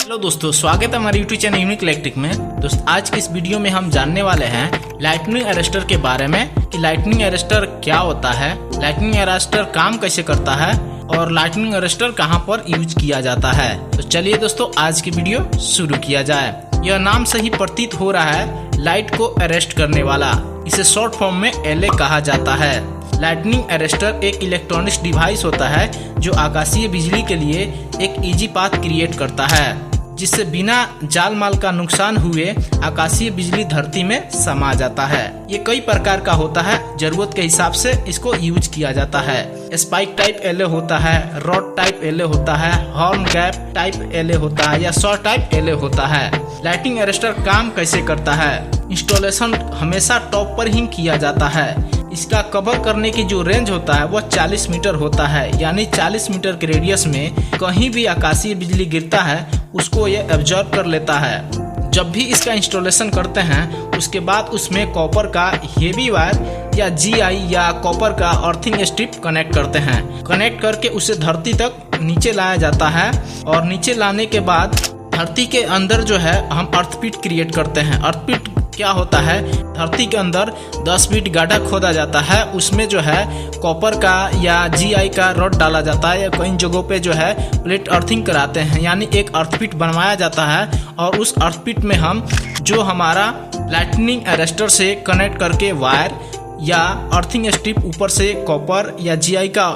Hello दोस्तों, स्वागत है हमारे यूट्यूब चैनल यूनिक इलेक्ट्रिक में। दोस्त आज की इस वीडियो में हम जानने वाले हैं लाइटनिंग अरेस्टर के बारे में कि लाइटनिंग अरेस्टर क्या होता है, लाइटनिंग अरेस्टर काम कैसे करता है और लाइटनिंग अरेस्टर कहां पर यूज किया जाता है। तो चलिए दोस्तों आज की वीडियो शुरू किया जाए। यह नाम से ही प्रतीत हो रहा है लाइट को अरेस्ट करने वाला, इसे शॉर्ट फॉर्म में एलए कहा जाता है। लाइटनिंग अरेस्टर एक इलेक्ट्रॉनिक्स डिवाइस होता है जो आकाशीय बिजली के लिए एक इजी पाथ क्रिएट करता है, जिससे बिना जान माल का नुकसान हुए आकाशीय बिजली धरती में समा जाता है। ये कई प्रकार का होता है, जरूरत के हिसाब से इसको यूज किया जाता है। स्पाइक टाइप एलए होता है, रॉड टाइप एलए होता है, हॉर्न गैप टाइप एलए होता है या शॉर्ट टाइप एलए होता है। लाइटनिंग अरेस्टर काम कैसे करता है? इंस्टॉलेशन हमेशा टॉप पर ही किया जाता है। इसका कवर करने की जो रेंज होता है वह 40 मीटर होता है, यानी 40 मीटर के रेडियस में कहीं भी आकाशीय बिजली गिरता है उसको ये एब्जॉर्ब कर लेता है। जब भी इसका इंस्टॉलेशन करते हैं उसके बाद उसमें कॉपर का हेवी वायर या जीआई या कॉपर का अर्थिंग स्ट्रिप कनेक्ट करते हैं। कनेक्ट करके उसे धरती तक नीचे लाया जाता है और नीचे लाने के बाद धरती के अंदर जो है हम अर्थपिट क्रिएट करते हैं। अर्थपिट क्या होता है? धरती के अंदर 10 फीट गड्ढा खोदा जाता है, उसमें जो है कॉपर का या जीआई का रॉड डाला जाता है या कई जगहों पे जो है प्लेट अर्थिंग कराते हैं, यानी एक अर्थपिट बनवाया जाता है और उस अर्थपिट में हम जो हमारा लाइटनिंग अरेस्टर से कनेक्ट करके वायर या अर्थिंग स्ट्रिप ऊपर से कॉपर या जीआई का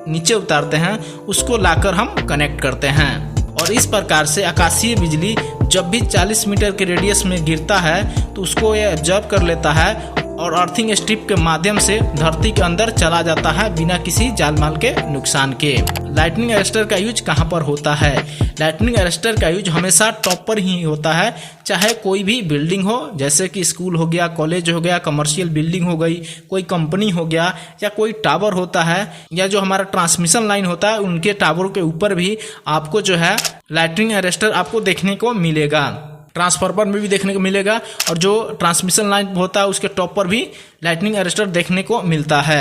नीचे उतारते हैं उसको लाकर हम कनेक्ट करते हैं। और इस प्रकार से आकाशीय बिजली जब भी 40 मीटर के रेडियस में गिरता है तो उसको ये एब्जॉर्ब कर लेता है और अर्थिंग स्ट्रिप के माध्यम से धरती के अंदर चला जाता है बिना किसी जान माल के नुकसान के। लाइटनिंग अरेस्टर का यूज कहां पर होता है? लाइटनिंग अरेस्टर का यूज हमेशा टॉप पर ही होता है, चाहे कोई भी बिल्डिंग हो, जैसे कि स्कूल हो गया, कॉलेज हो गया, कमर्शियल बिल्डिंग हो गई, कोई कंपनी हो गया या कोई टावर होता है या जो हमारा ट्रांसमिशन लाइन होता है उनके टावर के ऊपर भी आपको जो है लाइटनिंग अरेस्टर आपको देखने को मिलेगा। ट्रांसफार्मर में भी देखने को मिलेगा और जो ट्रांसमिशन लाइन होता है उसके टॉप पर भी लाइटनिंग अरेस्टर देखने को मिलता है।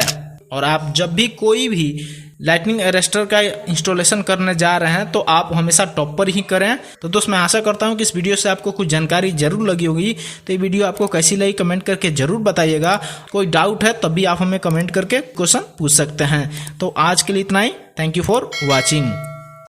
और आप जब भी कोई भी लाइटनिंग अरेस्टर का इंस्टॉलेशन करने जा रहे हैं तो आप हमेशा टॉप पर ही करें। तो दोस्त मैं आशा करता हूं कि इस वीडियो से आपको कुछ जानकारी जरूर लगी होगी। तो ये वीडियो आपको कैसी लगी कमेंट करके जरूर बताइएगा। कोई डाउट है तब भी आप हमें कमेंट करके क्वेश्चन पूछ सकते हैं। तो आज के लिए इतना ही। Thank you for watching.